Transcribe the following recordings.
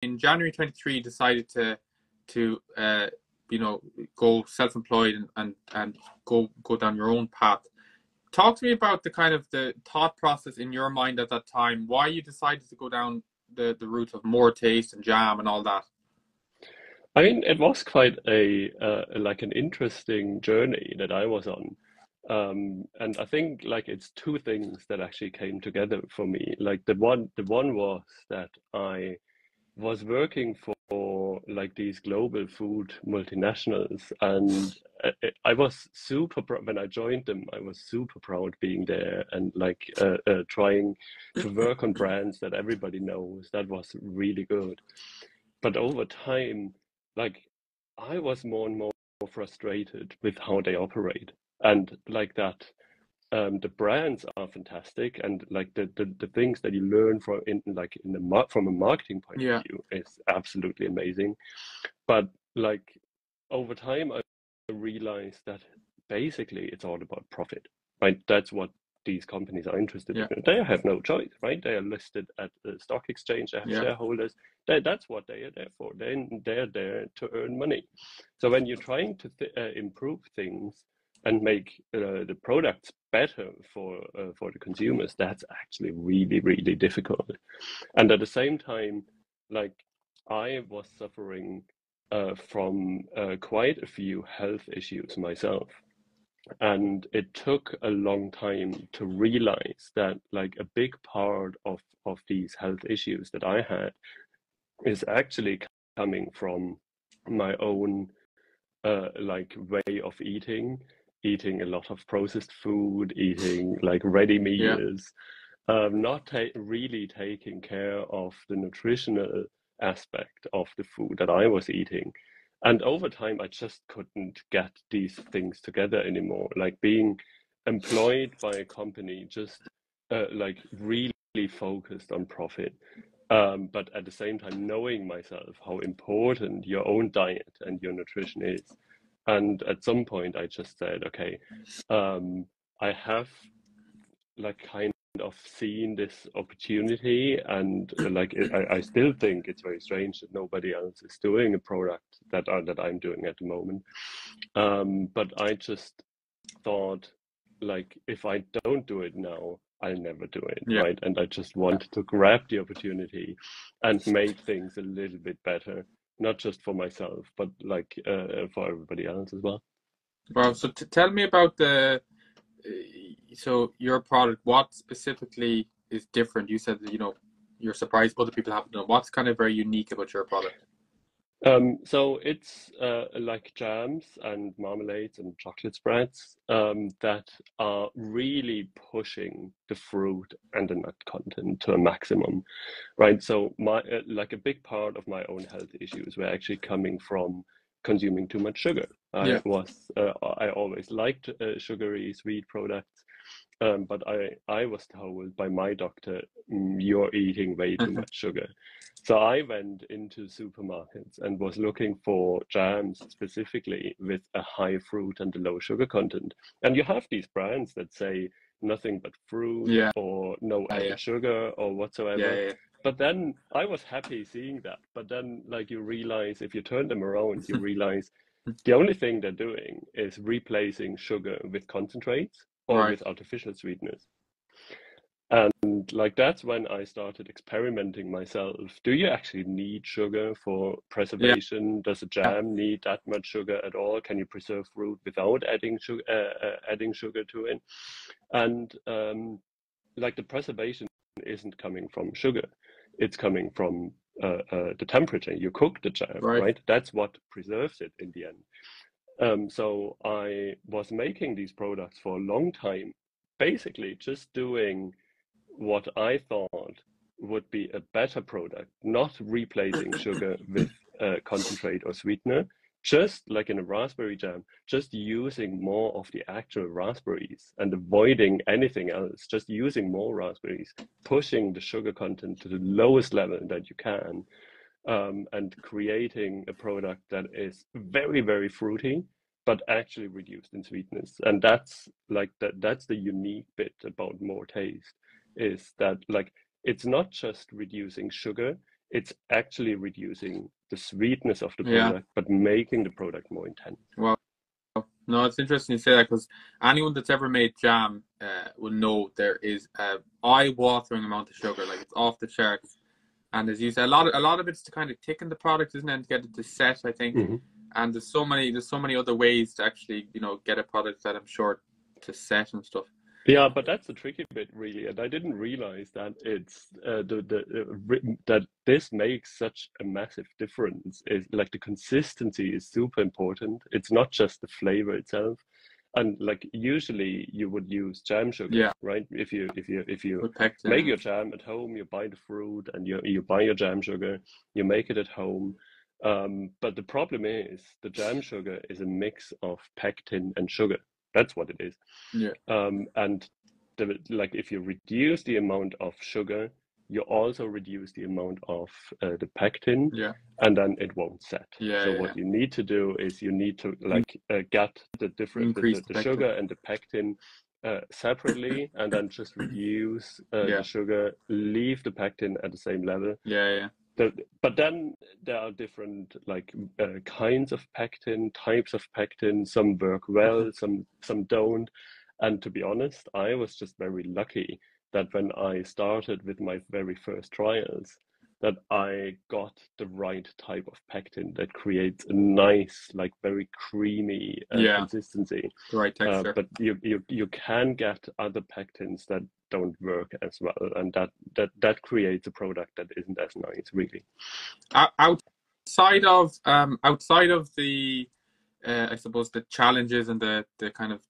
in January 23, you decided to you know, go self-employed and go down your own path. Talk to me about the kind of the thought process in your mind at that time, why you decided to go down the route of Mór Taste and jam and all that. I mean, it was quite a like an interesting journey that I was on. And I think like it's two things that actually came together for me. Like the one was that I was working for like these global food multinationals, and I was when I joined them. I was super proud being there and like trying to work on brands that everybody knows. That was really good. But over time, like I was more and more frustrated with how they operate, and like that the brands are fantastic, and like the things that you learn from from a marketing point of Yeah, view is absolutely amazing. But like over time I realized that basically it's all about profit, right? That's what these companies are interested yeah, in. They have no choice, right? They are listed at the stock exchange, they have yeah, shareholders. That's what they are there for. They're there to earn money. So when you're trying to improve things and make the products better for the consumers, that's actually really, really difficult. And at the same time, like I was suffering from quite a few health issues myself. And it took a long time to realize that like a big part of these health issues that I had is actually coming from my own like way of eating a lot of processed food, eating like ready yeah. meals, not really taking care of the nutritional aspect of the food that I was eating. And over time, I just couldn't get these things together anymore. Like being employed by a company, just like really focused on profit. But at the same time, knowing myself how important your own diet and your nutrition is. And at some point, I just said, okay, I have like kind of seen this opportunity, and like I still think it's very strange that nobody else is doing a product that I'm doing at the moment. But I just thought, like, if I don't do it now, I'll never do it, Yeah. right? And I just wanted to grab the opportunity and make things a little bit better, not just for myself, but like for everybody else as well. Well, so tell me about so your product. What specifically is different? You said that, you know, you're surprised other people haven't done. What's kind of very unique about your product? So it's like jams and marmalades and chocolate spreads that are really pushing the fruit and the nut content to a maximum, right? So my like a big part of my own health issues were actually coming from consuming too much sugar. Yeah. I always liked sugary sweet products, but I was told by my doctor, you're eating way too much sugar. So I went into supermarkets and was looking for jams specifically with a high fruit and a low sugar content. And you have these brands that say nothing but fruit Yeah. or no Yeah. added sugar or Yeah. whatsoever. Yeah. But then I was happy seeing that. But then, like, you realize if you turn them around, you realize the only thing they're doing is replacing sugar with concentrates or Right. with artificial sweeteners. And like that's when I started experimenting myself. Do you actually need sugar for Yeah. preservation? Does a Yeah. jam need that much sugar at all? Can you preserve fruit without adding sugar to it? And like the preservation isn't coming from sugar; it's coming from the temperature. You cook the jam, Right. right? That's what preserves it in the end. So I was making these products for a long time, basically just doing what I thought would be a better product, not replacing sugar with concentrate or sweetener, just like in a raspberry jam, just using more of the actual raspberries and avoiding anything else, just using more raspberries, pushing the sugar content to the lowest level that you can, and creating a product that is very, very fruity, but actually reduced in sweetness. And that's the unique bit about More Taste is that like it's not just reducing sugar, it's actually reducing the sweetness of the Yeah. product, but making the product more intense. Well, no, it's interesting you say that, because anyone that's ever made jam will know there is a eye-watering amount of sugar. Like, it's off the charts. And as you said, a lot of it's to kind of thicken the product, isn't it, and to get it to set, I think. Mm-hmm. And there's so many other ways to actually, get a product that I'm sure to set and stuff. Yeah, but that's the tricky bit, really, and I didn't realize that it's that this makes such a massive difference. Is like the consistency is super important. It's not just the flavor itself, and like usually you would use jam sugar, Yeah. right? If you With pectin. make your jam at home, you buy the fruit and you buy your jam sugar, you make it at home. But the problem is the jam sugar is a mix of pectin and sugar. That's what it is. Yeah. And like if you reduce the amount of sugar, you also reduce the amount of the pectin, Yeah. and then it won't set. Yeah. So Yeah. what you need to do is you need to like get the different Increase the the sugar and the pectin separately, and then just reduce Yeah. the sugar, leave the pectin at the same level. Yeah. Yeah. But then there are different like kinds of pectin, types of pectin. Some work well, some don't. And to be honest, I was just very lucky that when I started with my very first trials, that I got the right type of pectin that creates a nice, like very creamy Yeah. consistency. The right texture. But you can get other pectins that don't work as well, and that creates a product that isn't as nice, really. Outside of the I suppose the challenges and the kind of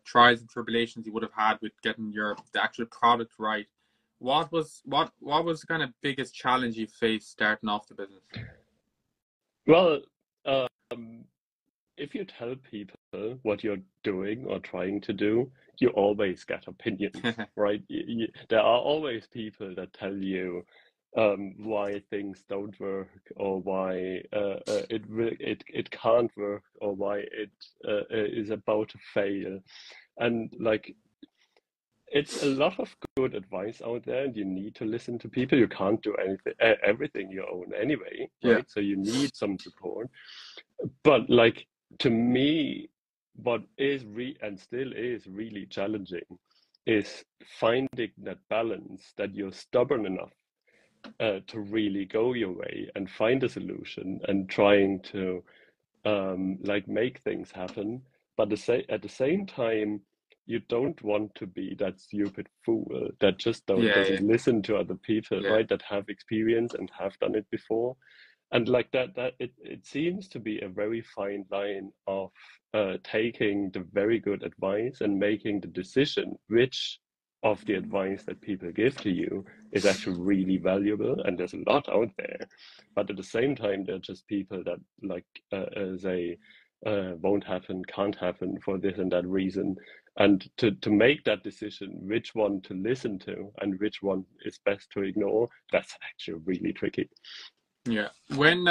trials and tribulations you would have had with getting the actual product right, what was the kind of biggest challenge you faced starting off the business? Well, if you tell people what you're doing or trying to do, you always get opinions, right? There are always people that tell you why things don't work, or why it can't work, or why it is about to fail, and like it's a lot of good advice out there, and you need to listen to people. You can't do everything your own anyway, right? Yeah. So you need some support. But like to me, what is and still is really challenging is finding that balance, that you're stubborn enough to really go your way and find a solution, and trying to like make things happen. But at the same time, you don't want to be that stupid fool that just doesn't listen to other people, right? That have experience and have done it before. And like that it seems to be a very fine line of taking the very good advice and making the decision which of the advice that people give to you is actually really valuable. And there's a lot out there, but at the same time, there are just people that like say won't happen, can't happen for this and that reason. And to make that decision, which one to listen to and which one is best to ignore, that's actually really tricky. Yeah. When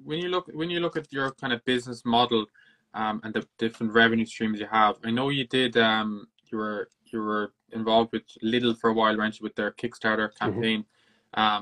you look at your kind of business model and the different revenue streams you have, I know you did you were involved with Lidl for a while, weren't you, with their Kickstarter campaign. I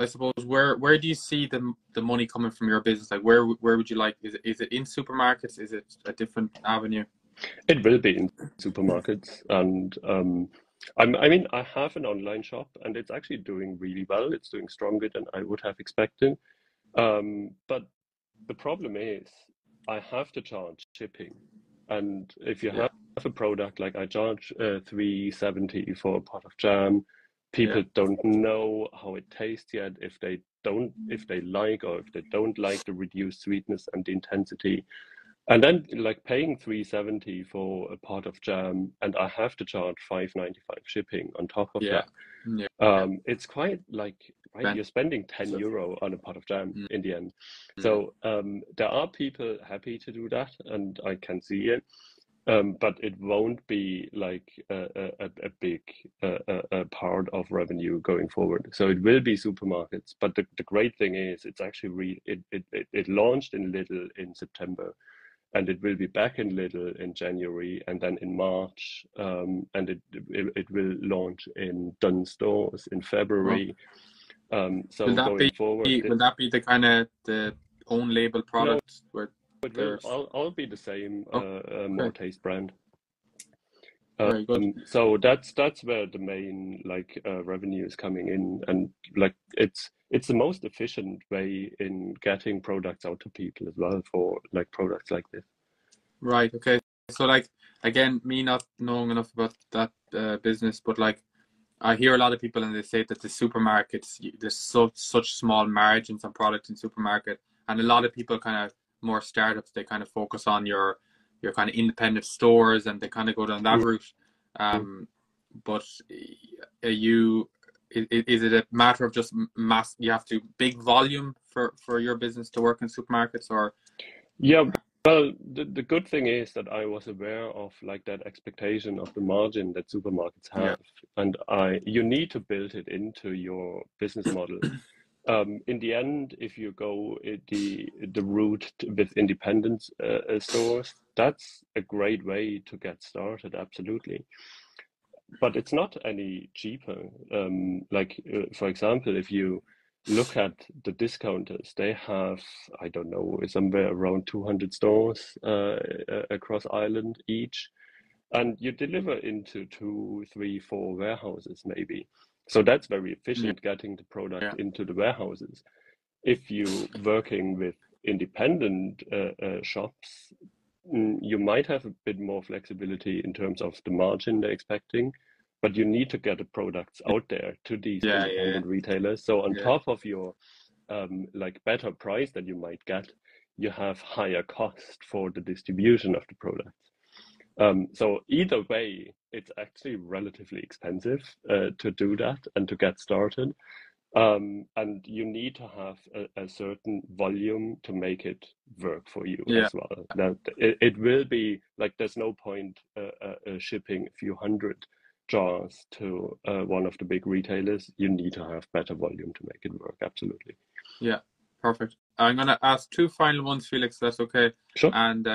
suppose where do you see the money coming from your business? Like where would you like, is it in supermarkets? Is it a different avenue? It will be in supermarkets, and I mean, I have an online shop, and it's actually doing really well. It's doing stronger than I would have expected. But the problem is, I have to charge shipping, and if you have a product like I charge $3.70 for a pot of jam, people don't know how it tastes yet. If they like or if they don't like the reduced sweetness and the intensity. And then like paying $3.70 for a pot of jam, and I have to charge $5.95 shipping on top of that. It's quite like, right, you're spending €10 on a pot of jam in the end. So there are people happy to do that, and I can see it. But it won't be like a big part of revenue going forward. So it will be supermarkets. But the great thing is, it's actually it launched in Lidl in September, and it will be back in Lidl in January, and then in March, and it will launch in Dunnes stores in February. So going forward, will that be the kind of the own label no, product where it will there's all be the same Mór okay, Taste brand. very good. So that's where the main like revenue is coming in, and like it's the most efficient way in getting products out to people as well for like products like this. Right. Okay. So like again, me not knowing enough about that business, but like I hear a lot of people and they say that the supermarkets there's such small margins on product in supermarket, and a lot of people kind of more startups they kind of focus on your kind of independent stores and they kind of go down that route. But are you is it a matter of just mass? You have to big volume for your business to work in supermarkets, or Yeah, well, the good thing is that I was aware of like that expectation of the margin that supermarkets yeah, have, and you need to build it into your business model. In the end, if you go the route with independent stores, that's a great way to get started, absolutely. But it's not any cheaper. For example, if you look at the discounters, they have, I don't know, somewhere around 200 stores across Ireland each, and you deliver into 2, 3, 4 warehouses maybe. So that's very yeah, efficient getting the product yeah, into the warehouses. If you working with independent shops, you might have a bit more flexibility in terms of the margin they're expecting, but you need to get the products out there to these yeah. independent retailers. So on Yeah. top of your like better price that you might get, you have higher cost for the distribution of the products. So either way, it's actually relatively expensive to do that and to get started. And you need to have a certain volume to make it work for you Yeah. as well. Now, it will be like there's no point shipping a few hundred jars to one of the big retailers. You need to have better volume to make it work. Absolutely. Yeah. Perfect. I'm gonna ask two final ones, Felix. That's okay. Sure. And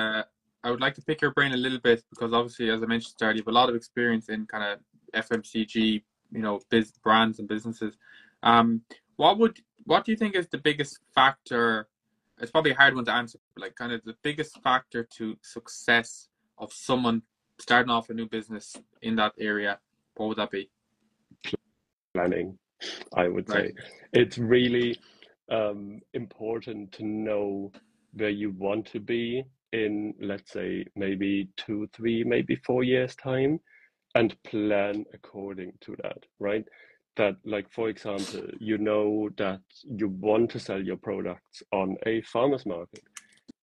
I would like to pick your brain a little bit because obviously, as I mentioned, Starry, you have a lot of experience in kind of FMCG, brands and businesses. Um, what do you think is the biggest factor? It's probably a hard one to answer, but like kind of the biggest factor to success of someone starting off a new business in that area. What would that be? Planning, I would Right. say. It's really important to know where you want to be in, let's say, maybe 2, 3, maybe 4 years' time, and plan according to that, right? That, like, for example, you know that you want to sell your products on a farmer's market,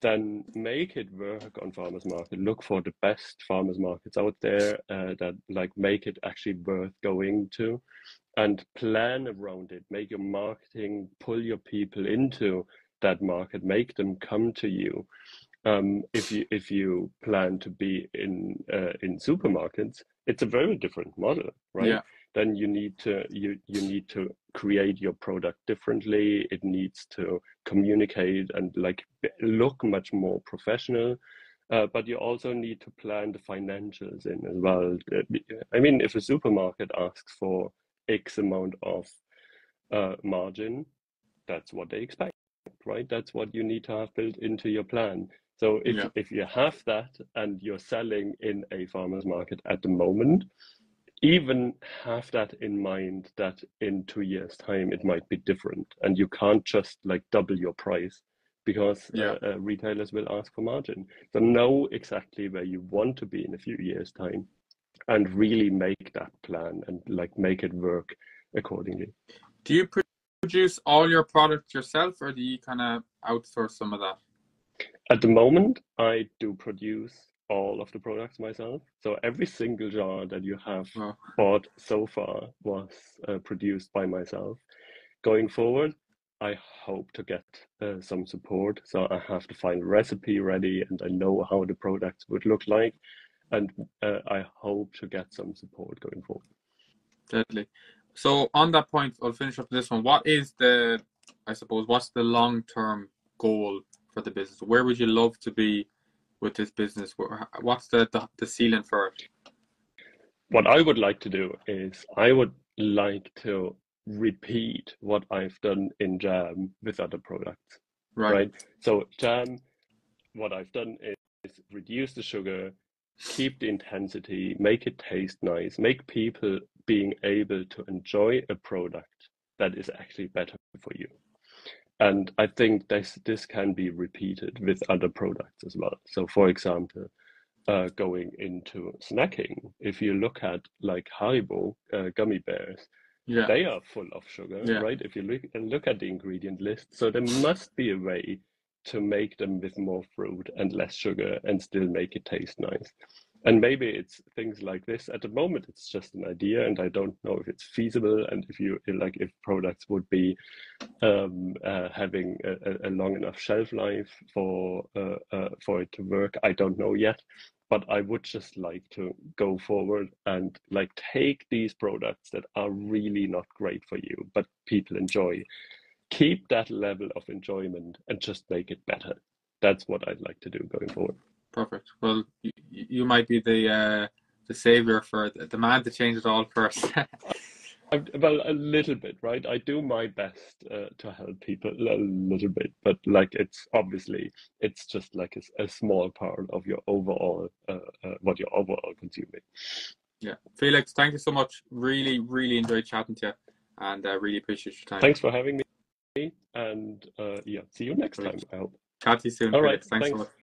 then make it work on farmers market. Look for the best farmers markets out there that like make it actually worth going to, and plan around it. Make your marketing, pull your people into that market, make them come to you. If you plan to be in supermarkets, it's a very different model, right? Yeah. Then you need to create your product differently. It needs to communicate and like look much more professional. But you also need to plan the financials in as well. I mean, if a supermarket asks for X amount of margin, that's what they expect, right? That's what you need to have built into your plan. So Yeah. if you have that and you're selling in a farmer's market at the moment, even have that in mind that in 2 years' time it might be different, and you can't just like double your price because Yeah. retailers will ask for margin. So know exactly where you want to be in a few years' time, and really make that plan and like make it work accordingly. Do you produce all your products yourself, or do you kind of outsource some of that? At the moment, I do produce all of the products myself. So every single jar that you have Well, bought so far was produced by myself. Going forward, I hope to get some support. So I have to find a recipe ready and I know how the products would look like. And I hope to get some support going forward. deadly. So on that point, I'll finish up this one. What is what's the long-term goal for the business? Where would you love to be with this business? What's the ceiling for it? What I would like to do is I would like to repeat what I've done in jam with other products, Right. right? So jam, what I've done is reduce the sugar, keep the intensity, make it taste nice, make people being able to enjoy a product that is actually better for you. And I think this can be repeated with other products as well. So for example, going into snacking, if you look at like Haribo gummy bears, Yeah. they are full of sugar, Yeah. right? If you look at the ingredient list, so there must be a way to make them with more fruit and less sugar and still make it taste nice. And maybe it's things like this. At the moment, it's just an idea, and I don't know if it's feasible and if you like if products would be having a long enough shelf life for it to work. I don't know yet, but I would just like to go forward and like take these products that are really not great for you, but people enjoy, keep that level of enjoyment and just make it better. That's what I'd like to do going forward. Perfect. Well, you might be the savior for the man to change it all first. Well, a little bit, right? I do my best to help people a little bit, but like it's just like a small part of your overall what you're overall consuming. Yeah, Felix, thank you so much. Really, really enjoyed chatting to you, and really appreciate your time. Thanks for having me, and yeah, see you next time, I hope. Chat to you soon, All right, Felix. Thanks so thanks. much.